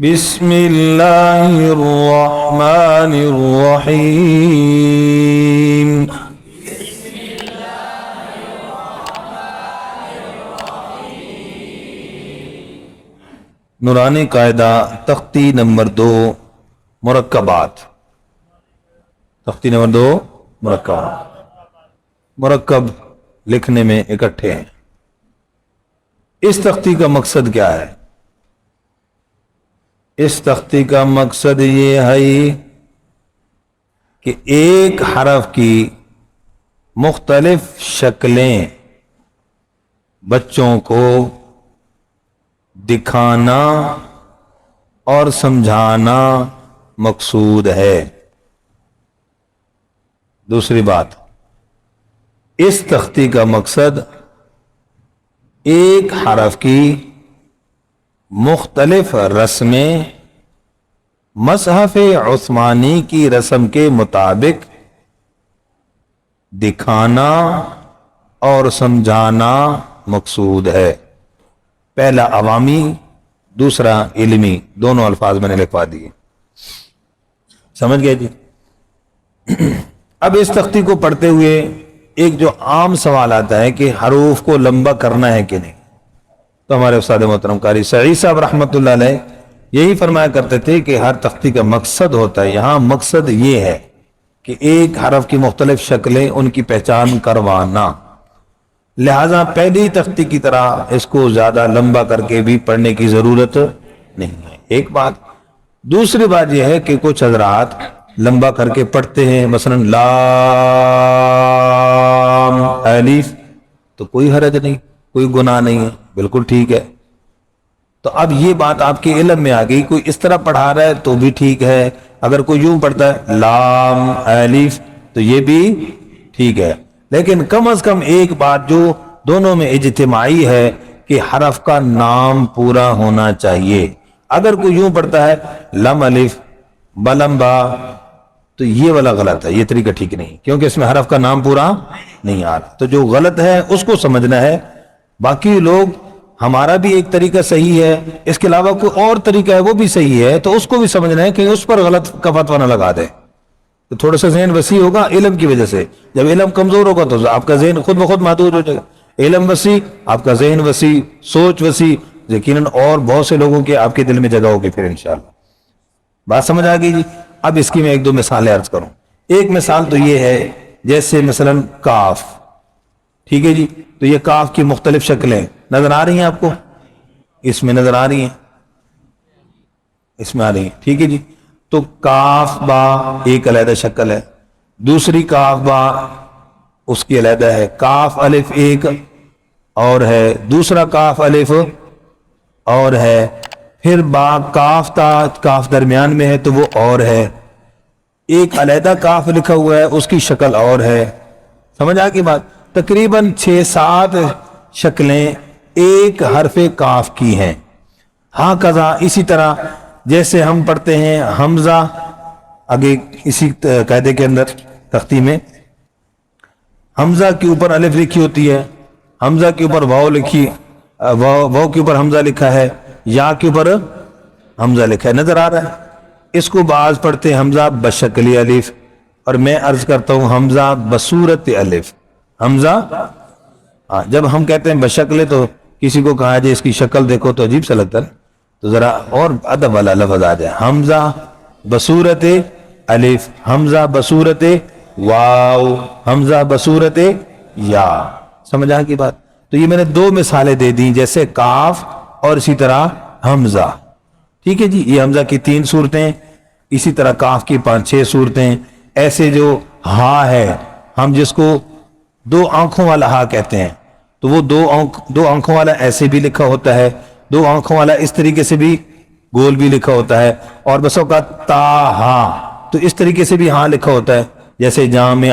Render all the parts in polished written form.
بسم اللہ الرحمن الرحیم نورانی قاعدہ تختی نمبر 2 مرکبات. تختی نمبر 2 مرکب لکھنے میں اکٹھے ہیں. اس تختی کا مقصد کیا ہے؟ اس تختی کا مقصد یہ ہے کہ ایک حرف کی مختلف شکلیں بچوں کو دکھانا اور سمجھانا مقصود ہے. دوسری بات، اس تختی کا مقصد ایک حرف کی مختلف رسمیں مصحف عثمانی کی رسم کے مطابق دکھانا اور سمجھانا مقصود ہے. پہلا عوامی، دوسرا علمی، دونوں الفاظ میں نے لکھوا دیے. سمجھ گئے جی؟ اب اس تختی کو پڑھتے ہوئے ایک جو عام سوال آتا ہے کہ حروف کو لمبا کرنا ہے کہ نہیں، تو ہمارے استاد محترم قاری سعید صاحب رحمۃ اللہ علیہ یہی فرمایا کرتے تھے کہ ہر تختی کا مقصد ہوتا ہے. یہاں مقصد یہ ہے کہ ایک حرف کی مختلف شکلیں ان کی پہچان کروانا. لہذا پہلی تختی کی طرح اس کو زیادہ لمبا کر کے بھی پڑھنے کی ضرورت نہیں ہے. ایک بات. دوسری بات یہ ہے کہ کچھ حضرات لمبا کر کے پڑھتے ہیں، مثلا لام الف، تو کوئی حرج نہیں، کوئی گناہ نہیں ہے، بالکل ٹھیک ہے. تو اب یہ بات آپ کے علم میں آ گئی. کوئی اس طرح پڑھا رہا ہے تو بھی ٹھیک ہے، اگر کوئی یوں پڑھتا ہے لام الف تو یہ بھی ٹھیک ہے. لیکن کم از کم ایک بات جو دونوں میں اجتماعی ہے کہ حرف کا نام پورا ہونا چاہیے. اگر کوئی یوں پڑھتا ہے لم الف بلم با تو یہ والا غلط ہے، یہ طریقہ ٹھیک نہیں، کیونکہ اس میں حرف کا نام پورا نہیں آ رہا. تو جو غلط ہے اس کو سمجھنا ہے. باقی لوگ ہمارا بھی ایک طریقہ صحیح ہے، اس کے علاوہ کوئی اور طریقہ ہے وہ بھی صحیح ہے، تو اس کو بھی سمجھنا ہے کہ اس پر غلط کا فتویٰ نہ لگا دے. تو تھوڑا سا ذہن وسیع ہوگا علم کی وجہ سے. جب علم کمزور ہوگا تو آپ کا ذہن خود بخود محدود ہو جائے گا. علم وسیع، آپ کا ذہن وسیع، سوچ وسیع، یقیناً اور بہت سے لوگوں کے آپ کے دل میں جگہ ہوگی پھر انشاءاللہ. بات سمجھ آ گئی جی؟ اب اس کی میں ایک دو مثالیں عرض کروں. ایک مثال تو یہ ہے جیسے مثلا کاف، ٹھیک ہے جی؟ تو یہ کاف کی مختلف شکلیں نظر آ رہی ہیں آپ کو؟ اس میں نظر آ رہی ہیں، اس میں آ رہی ہیں، ٹھیک ہے جی؟ تو کاف با ایک علیحدہ شکل ہے، دوسری کاف با اس کی علیحدہ ہے. کاف الف ایک اور ہے، دوسرا کاف الف اور ہے، پھر با کاف تا کاف درمیان میں ہے تو وہ اور ہے. ایک علیحدہ کاف لکھا ہوا ہے اس کی شکل اور ہے. سمجھ آ گئی بات؟ تقریباً 6-7 شکلیں ایک حرف کاف کی ہیں. ہاں کذا اسی طرح جیسے ہم پڑھتے ہیں حمزہ، آگے اسی قاعدے کے اندر تختی میں حمزہ کے اوپر الف لکھی ہوتی ہے، حمزہ کے اوپر واو لکھی، واو کے اوپر حمزہ لکھا ہے، یا کے اوپر حمزہ لکھا ہے، نظر آ رہا ہے؟ اس کو بعض پڑھتے ہیں حمزہ بشکلی الف، اور میں عرض کرتا ہوں حمزہ بصورت الف. حمزہ جب ہم کہتے ہیں بشکل تو کسی کو کہا جائے اس کی شکل دیکھو تو عجیب سا لگتا ہے، تو ذرا اور ادب والا لفظ آ جائے. حمزہ بصورت الف، حمزہ بصورت واو، حمزہ بصورت یا. سمجھ آ گئی بات؟ تو یہ میں نے 2 مثالیں دے دی، جیسے کاف اور اسی طرح حمزہ. ٹھیک ہے جی؟ یہ حمزہ کی 3 صورتیں، اسی طرح کاف کی 5-6 صورتیں. ایسے جو ہا ہے، ہم جس کو 2 آنکھوں والا ہا کہتے ہیں، تو وہ 2 آنکھوں والا ایسے بھی لکھا ہوتا ہے، 2 آنکھوں والا اس طریقے سے بھی گول بھی لکھا ہوتا ہے، اور بس اوقات تا ہا تو اس طریقے سے بھی ہاں لکھا ہوتا ہے، جیسے جامع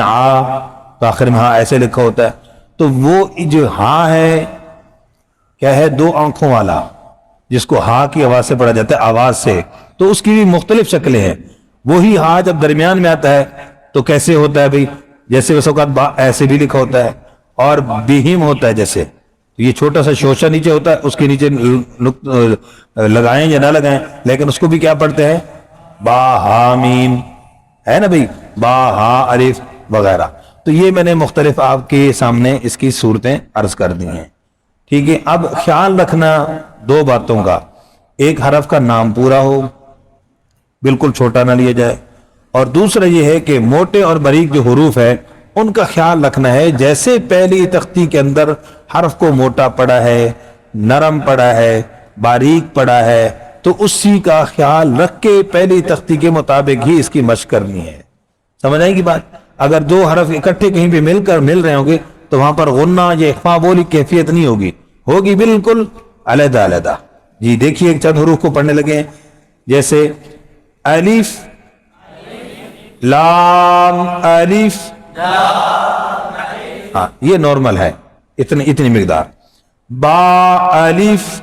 تو آخر میں ہاں ایسے لکھا ہوتا ہے. تو وہ جو ہاں ہے کیا ہے؟ 2 آنکھوں والا، جس کو ہا کی آواز سے پڑھا جاتا ہے، آواز سے. تو اس کی بھی مختلف شکلیں ہیں. وہی ہا جب درمیان میں آتا ہے تو کیسے ہوتا ہے بھئی؟ جیسے بس اوقات با ایسے بھی لکھا ہوتا ہے، اور بہیم ہوتا ہے جیسے تو یہ چھوٹا سا شوشہ نیچے ہوتا ہے، اس کے نیچے لگائیں یا نہ لگائیں، لیکن اس کو بھی کیا پڑھتے ہیں؟ با ہا میم، ہے نا بھائی، با ہا الف وغیرہ. تو یہ میں نے مختلف آپ کے سامنے اس کی صورتیں عرض کر دی ہیں. ٹھیک ہے. اب خیال رکھنا دو باتوں کا، ایک حرف کا نام پورا ہو، بالکل چھوٹا نہ لیا جائے، اور دوسرا یہ ہے کہ موٹے اور باریک جو حروف ہے ان کا خیال رکھنا ہے. جیسے پہلی تختی کے اندر حرف کو موٹا پڑا ہے، نرم پڑا ہے، باریک پڑا ہے، تو اسی کا خیال رکھ کے پہلی تختی کے مطابق ہی اس کی مشق کرنی ہے. سمجھ آئے گی بات؟ اگر دو حرف اکٹھے کہیں پہ مل رہے ہوں گے تو وہاں پر غنہ یا اخفا بولی کیفیت نہیں ہوگی بالکل علیحدہ علیحدہ. جی دیکھیے ایک چند حروف کو پڑھنے لگے ہیں، جیسے الف لام الف، ہاں یہ نارمل ہے، اتنی مقدار. با الف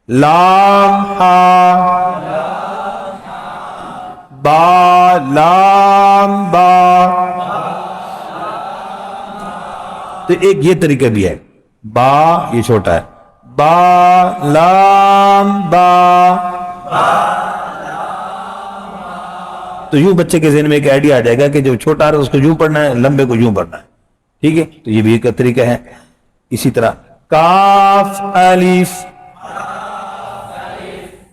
لام ہا، با لام با. تو ایک یہ طریقہ بھی ہے، با یہ چھوٹا ہے، با لام با. تو یوں بچے کے ذہن میں ایک آئیڈیا آ جائے گا کہ جو چھوٹا ہے اس کو یوں پڑھنا ہے، لمبے کو یوں پڑھنا ہے. ٹھیک ہے. تو یہ بھی ایک طریقہ ہے. اسی طرح کاف الف،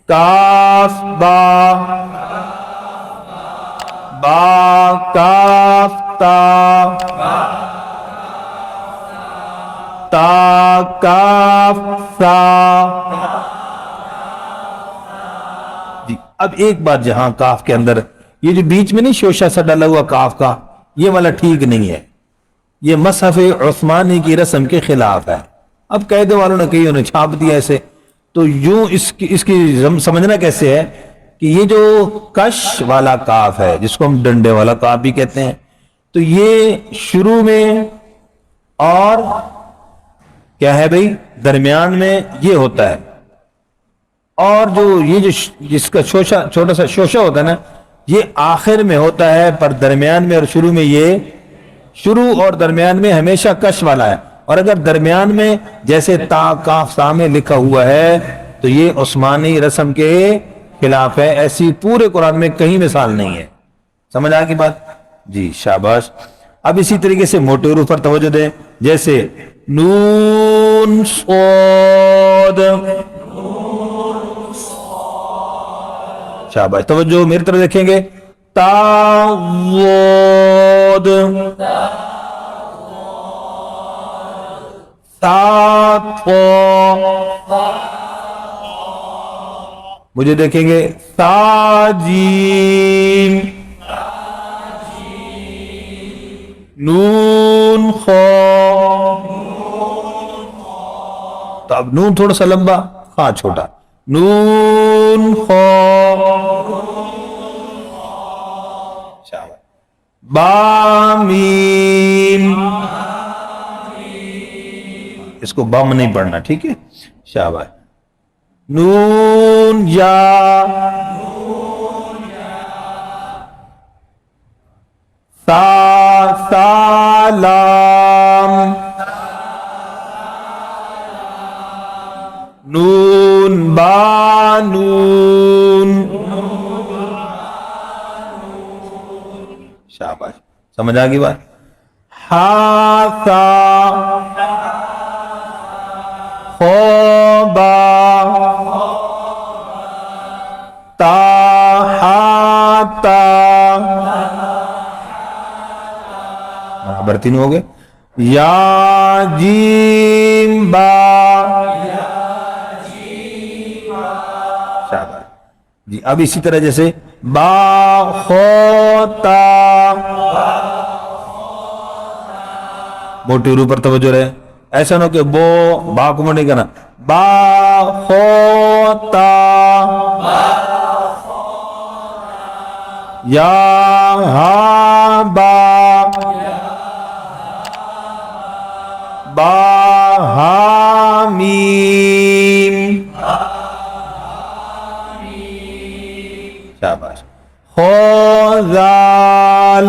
کاف با، با کاف تا، تا کاف سا. جی اب ایک بات، جہاں کاف کے اندر یہ جو بیچ میں نہیں شوشہ سا ڈالا ہوا کاف کا، یہ والا ٹھیک نہیں ہے، یہ مصحف عثمانی کی رسم کے خلاف ہے. اب قاعدے والوں نے کہی، انہیں چھاپ دیا ایسے. تو یوں اس کی سمجھنا کیسے ہے کہ یہ جو کش والا کاف ہے جس کو ہم ڈنڈے والا کاف بھی کہتے ہیں، تو یہ شروع میں اور کیا ہے بھائی درمیان میں یہ ہوتا ہے، اور جو یہ جس کا چھوٹا سا شوشہ ہوتا ہے نا، یہ آخر میں ہوتا ہے، پر درمیان میں اور شروع میں یہ شروع اور درمیان میں ہمیشہ کش والا ہے. اور اگر درمیان میں جیسے تا کاف سا میں لکھا ہوا ہے تو یہ عثمانی رسم کے خلاف ہے. ایسی پورے قرآن میں کہیں مثال نہیں ہے. سمجھ آ گئی بات؟ جی شاباش. اب اسی طریقے سے موٹے حروف پر توجہ دیں، جیسے نون صاد. شاباش. توجہ میری طرف دیکھیں گے، تا واد، تا طا. مجھے دیکھیں گے، تا جیم، نون خا. تو اب نون تھوڑا سا لمبا، خا چھوٹا، نون خا. با میم، اس کو بم نہیں پڑھنا. ٹھیک ہے. شاباش. نون یا، سا لام، نون با نون. شاباش. سمجھ آ گئی بات؟ ہا سا، خو با، تا ہا تا. برابر تین ہو گئے. یا جیم با. شاباش. جی اب اسی طرح جیسے با خو تا. موٹی حروف پر توجہ رہے، ایسا نہ کہ بو با کو نہیں کرنا. با خو تا، یا ہا با، با ہا میم. شاباش. خو زال.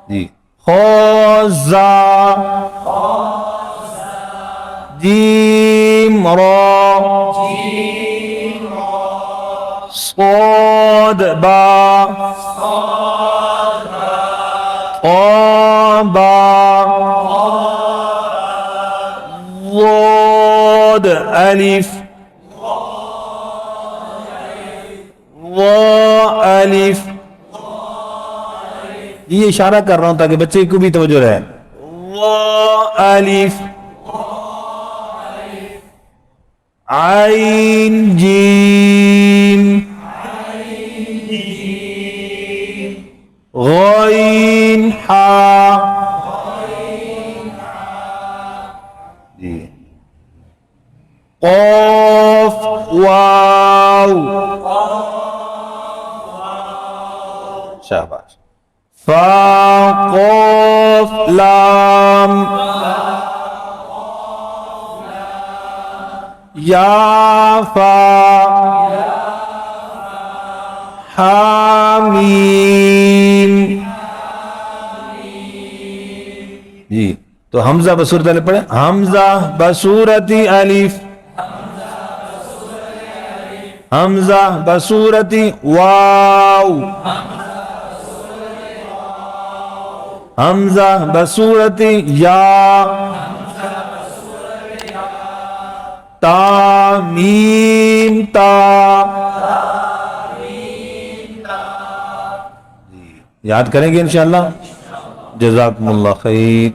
جی خو زا جیم را صاد با طا با ضاد الف وا الف. یہ اشارہ کر رہا ہوں تاکہ بچے کو بھی توجہ رہے. وا الف عین جیم غین حا جی قاف واو شاباش فا قاف لام یا فا حامیم. جی تو حمزہ بصورت الف پڑھیں. حمزہ بصورت الف حمزہ بصورت واو حمزہ بصورت یا تا میم تا. یاد کریں گے انشاءاللہ. جزاکم اللہ خیر.